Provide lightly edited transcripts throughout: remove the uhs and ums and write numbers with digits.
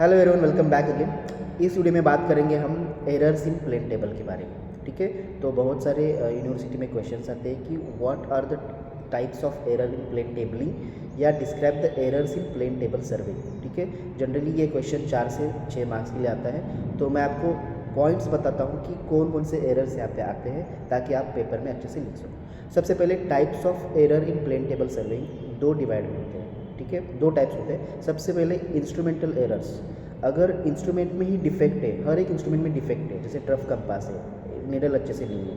Hello everyone, welcome back again. इस video में बात करेंगे हम एरर्स इन प्लेन टेबल के बारे में। ठीक है, तो बहुत सारे यूनिवर्सिटी में क्वेश्चंस आते हैं कि what are the types of error in plane tabling या describe the errors in plane table survey. ठीक है, जनरली ये क्वेश्चन 4 से 6 मार्क्स के लिए आता है। तो मैं आपको पॉइंट्स बताता हूँ कि कौन कौन से एरर्स यहाँ पे आते हैं ताकि आप पेपर में अच्छे से लिख सको। सबसे पहले types of error in plane table survey दो डिवाइड होते हैं। ठीक है, दो टाइप्स होते हैं। सबसे पहले इंस्ट्रूमेंटल एरर्स। अगर इंस्ट्रूमेंट में ही डिफेक्ट है, हर एक इंस्ट्रूमेंट में डिफेक्ट है, जैसे ट्रफ कंपास है, नीडल अच्छे से नहीं है,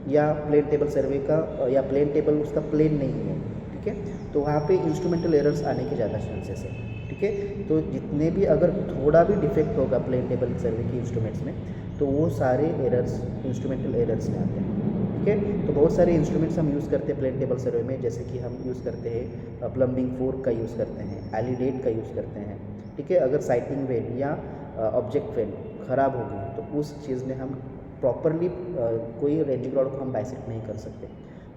या प्लेन टेबल सर्वे का या प्लेन टेबल उसका प्लेन नहीं है, ठीक है, तो वहाँ पे इंस्ट्रूमेंटल एरर्स आने के ज़्यादा चांसेस है। ठीक है, तो जितने भी अगर थोड़ा भी डिफेक्ट होगा प्लेन टेबल सर्वे के इंस्ट्रूमेंट्स में, तो वो सारे एरर्स इंस्ट्रूमेंटल एरर्स में आते हैं। ठीक है, तो बहुत सारे इंस्ट्रूमेंट्स हम यूज़ करते हैं प्लेन टेबल सर्वे में, जैसे कि हम यूज़ करते हैं प्लम्बिंग फोर्क का यूज़ करते हैं, एलिडेट का यूज़ करते हैं। ठीक है, अगर साइटिंग वेन या ऑब्जेक्ट वेन ख़राब होगी तो उस चीज़ में हम प्रॉपरली कोई रेंजिंग रॉड को हम बाइसेक्ट नहीं कर सकते।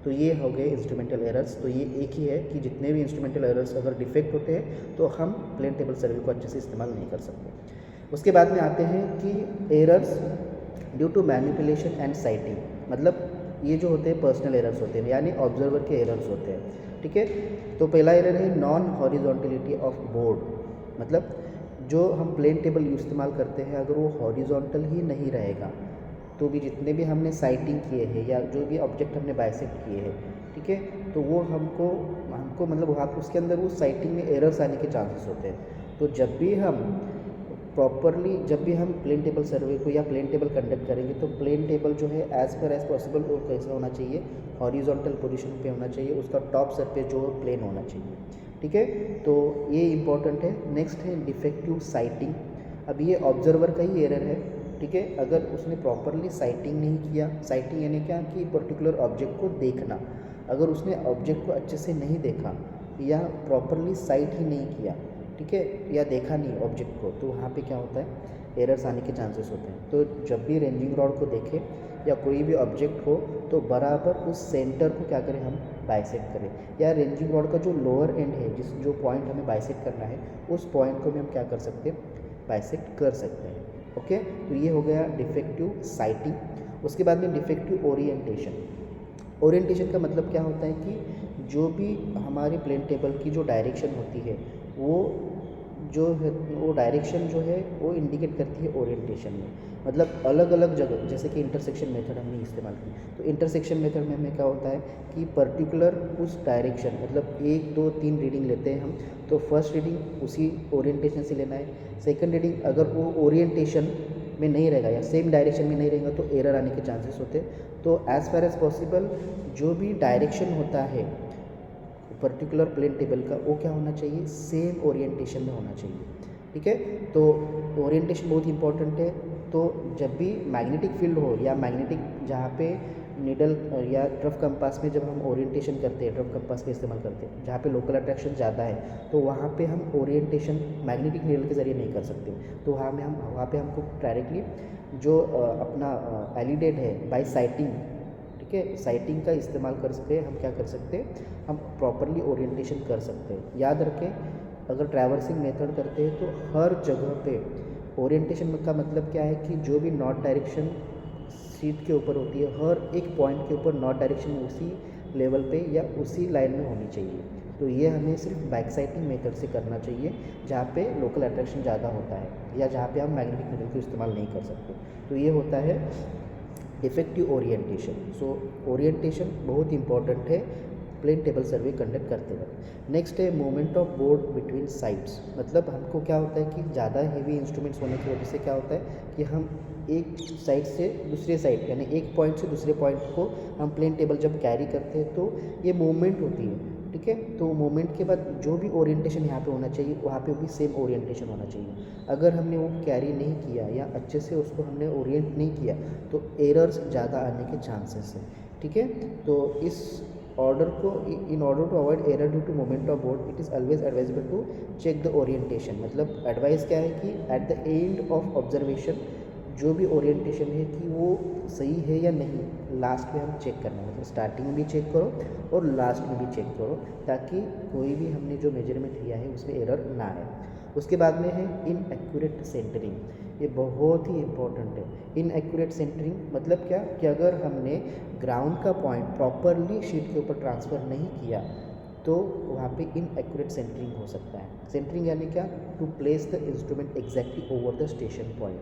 तो ये हो गए इंस्ट्रूमेंटल एरर्स। तो ये एक ही है कि जितने भी इंस्ट्रूमेंटल एरर्स अगर डिफेक्ट होते हैं तो हम प्लेन टेबल सर्वे को अच्छे से इस्तेमाल नहीं कर सकते। उसके बाद में आते हैं कि errors due to manipulation and sighting, मतलब ये जो होते हैं पर्सनल एरर्स होते हैं, यानी ऑब्जर्वर के एरर्स होते हैं। ठीक है, तो पहला एरर है नॉन हॉरिजॉन्टलिटी ऑफ बोर्ड, मतलब जो हम प्लेन टेबल इस्तेमाल करते हैं अगर वो हॉरिजॉन्टल ही नहीं रहेगा तो भी जितने भी हमने साइटिंग किए हैं या जो भी ऑब्जेक्ट हमने बाइसेक्ट किए हैं, ठीक है, तो वो हमको हमको मतलब वहाँ उसके अंदर वो साइटिंग में एरर्स आने के चांसेस होते हैं। तो जब भी हम प्लेन टेबल सर्वे को या प्लेन टेबल कंडक्ट करेंगे तो प्लेन टेबल जो है एज पर एज पॉसिबल वो कैसा होना चाहिए, हॉरिजॉन्टल पोजीशन पे होना चाहिए, उसका टॉप सरफेस जो प्लेन होना चाहिए। ठीक है, तो ये इम्पॉर्टेंट है। नेक्स्ट है डिफेक्टिव साइटिंग। अब ये ऑब्जर्वर का ही एरर है। ठीक है, अगर उसने प्रॉपरली साइटिंग नहीं किया, साइटिंग यानी क्या कि पर्टिकुलर ऑब्जेक्ट को देखना, अगर उसने ऑब्जेक्ट को अच्छे से नहीं देखा या प्रॉपरली साइट ही नहीं किया, ठीक है, या देखा नहीं ऑब्जेक्ट को, तो वहाँ पे क्या होता है, एरर्स आने के चांसेस होते हैं। तो जब भी रेंजिंग रॉड को देखें या कोई भी ऑब्जेक्ट हो तो बराबर उस सेंटर को क्या करें, हम बाइसेक्ट करें, या रेंजिंग रॉड का जो लोअर एंड है, जो पॉइंट हमें बाइसेक्ट करना है, उस पॉइंट को भी हम क्या कर सकते हैं, बाइसेक्ट कर सकते हैं। ओके, तो ये हो गया डिफेक्टिव साइटिंग। उसके बाद में डिफेक्टिव ओरिएंटेशन। ओरिएंटेशन का मतलब क्या होता है कि जो भी हमारे प्लेन टेबल की जो डायरेक्शन होती है वो डायरेक्शन जो है वो इंडिकेट करती है ओरिएंटेशन में। मतलब अलग अलग जगह, जैसे कि इंटरसेक्शन मेथड हमने इस्तेमाल की, तो इंटरसेक्शन मेथड में हमें क्या होता है कि पर्टिकुलर उस डायरेक्शन, मतलब 1 2 3 रीडिंग लेते हैं हम, तो फर्स्ट रीडिंग उसी ओरिएंटेशन से लेना है। सेकंड रीडिंग अगर वो ओरिएंटेशन में नहीं रहेगा या सेम डायरेक्शन में नहीं रहेगा तो एरर आने के चांसेस होते हैं। तो एज़ फार एज पॉसिबल जो भी डायरेक्शन होता है पर्टिकुलर प्लेन टेबल का, वो क्या होना चाहिए, सेम ओरिएंटेशन में होना चाहिए। ठीक है, तो ओरिएंटेशन बहुत इंपॉर्टेंट है। तो जब भी मैग्नेटिक फील्ड हो या मैग्नेटिक जहाँ पे नीडल या ट्रफ कंपास में जब हम ओरिएंटेशन करते हैं, ट्रफ कंपास का इस्तेमाल करते हैं, जहाँ पे लोकल अट्रैक्शन ज़्यादा है, तो वहाँ पे हम ओरिएंटेशन मैग्नेटिक नीडल के ज़रिए नहीं कर सकते। तो वहाँ पे हमको डायरेक्टली जो अपना एलिडेट है बाय साइटिंग, ठीक है, साइटिंग का इस्तेमाल कर सकते हैं। हम क्या कर सकते हैं, हम प्रॉपरली ओरिएंटेशन कर सकते हैं। याद रखें, अगर ट्रैवर्सिंग मेथड करते हैं तो हर जगह पे ओरिएंटेशन का मतलब क्या है कि जो भी नॉर्थ डायरेक्शन सीट के ऊपर होती है, हर एक पॉइंट के ऊपर नॉर्थ डायरेक्शन उसी लेवल पे या उसी लाइन में होनी चाहिए। तो ये हमें सिर्फ बैक साइटिंग मेथड से करना चाहिए, जहाँ पे लोकल अट्रैक्शन ज़्यादा होता है या जहाँ पे हम मैग्नेटिक नीडल का इस्तेमाल नहीं कर सकते। तो ये होता है डिफेक्टिव ओरिएंटेशन। सो ओरिएंटेशन बहुत इंपॉर्टेंट है प्लेन टेबल सर्वे कंडक्ट करते वक्त। नेक्स्ट है movement of board between sides. मतलब हमको क्या होता है कि ज़्यादा हेवी इंस्ट्रूमेंट्स होने की वजह से क्या होता है कि हम एक साइड से दूसरे साइड, यानी एक पॉइंट से दूसरे पॉइंट को हम प्लेन टेबल जब कैरी करते हैं तो ये मूवमेंट होती है। ठीक है, तो मूवमेंट के बाद जो भी ओरिएंटेशन यहाँ पे होना चाहिए वहाँ पे भी सेम ओरिएंटेशन होना चाहिए। अगर हमने वो कैरी नहीं किया या अच्छे से उसको हमने ओरिएंट नहीं किया तो एरर्स ज़्यादा आने के चांसेस हैं। ठीक है, तो इस ऑर्डर को, in order to avoid error due to moment of board, it is always advisable to check the orientation. मतलब एडवाइस क्या है कि at the end of observation जो भी ओरिएंटेशन है कि वो सही है या नहीं, लास्ट में हम चेक करना है। मतलब स्टार्टिंग में भी चेक करो और लास्ट में भी चेक करो, ताकि कोई भी हमने जो मेजरमेंट लिया है उसमें एरर ना आए। उसके बाद में है इनएक्यूरेट सेंटरिंग। ये बहुत ही इम्पोर्टेंट है। इनएक्यूरेट सेंटरिंग मतलब क्या कि अगर हमने ग्राउंड का पॉइंट प्रॉपरली शीट के ऊपर ट्रांसफ़र नहीं किया तो वहाँ पे इनएक्यूरेट सेंटरिंग हो सकता है। सेंटरिंग यानी क्या, to place the instrument exactly over the station point.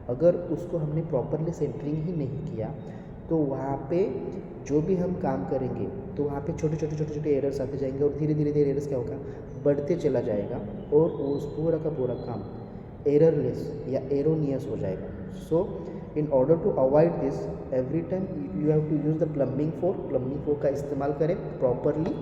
अगर उसको हमने प्रॉपरली सेंटरिंग ही नहीं किया तो वहाँ पे जो भी हम काम करेंगे तो वहाँ पे छोटे छोटे एरर्स आते जाएंगे और धीरे धीरे एरर्स क्या होगा, बढ़ते चला जाएगा और उस पूरा का पूरा काम एररलेस या एरोनियस हो जाएगा। So in order to avoid this every time you have to use the plumbing fork का इस्तेमाल करें प्रॉपरली,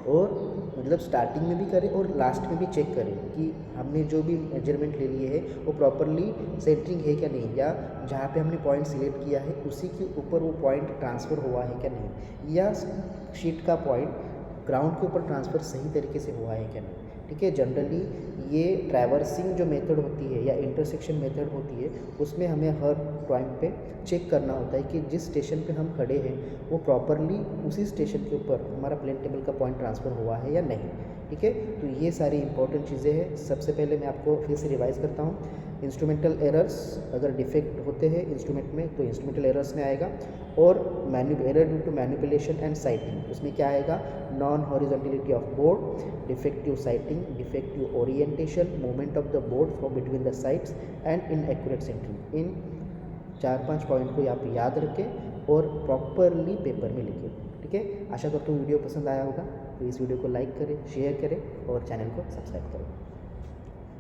और मतलब स्टार्टिंग में भी करें और लास्ट में भी चेक करें कि हमने जो भी मेजरमेंट ले लिए है वो प्रॉपरली सेंटरिंग है क्या नहीं, या जहाँ पे हमने पॉइंट सिलेक्ट किया है उसी के ऊपर वो पॉइंट ट्रांसफ़र हुआ है क्या नहीं, या शीट का पॉइंट ग्राउंड के ऊपर ट्रांसफ़र सही तरीके से हुआ है क्या नहीं। ठीक है, जनरली ये ट्रैवर्सिंग जो मेथड होती है या इंटरसेक्शन मेथड होती है उसमें हमें हर पॉइंट पे चेक करना होता है कि जिस स्टेशन पे हम खड़े हैं वो प्रॉपरली उसी स्टेशन के ऊपर हमारा प्लेन टेबल का पॉइंट ट्रांसफ़र हुआ है या नहीं। ठीक है, तो ये सारी इंपॉर्टेंट चीज़ें हैं। सबसे पहले मैं आपको फिर से रिवाइज़ करता हूँ। इंस्ट्रूमेंटल एरर्स, अगर डिफेक्ट होते हैं इंस्ट्रूमेंट में तो इंस्ट्रूमेंटल एरर्स में आएगा, और error due to manipulation and sighting उसमें क्या आएगा, non horizontality of board, defective sighting, defective orientation, movement of the board from between the sides and inaccurate centring. In 4-5 point को आप याद रखें और प्रॉपरली पेपर में लिखें। ठीक है, आशा करता हूँ वीडियो पसंद आया होगा। तो इस वीडियो को लाइक करें, शेयर करें और चैनल को सब्सक्राइब करें।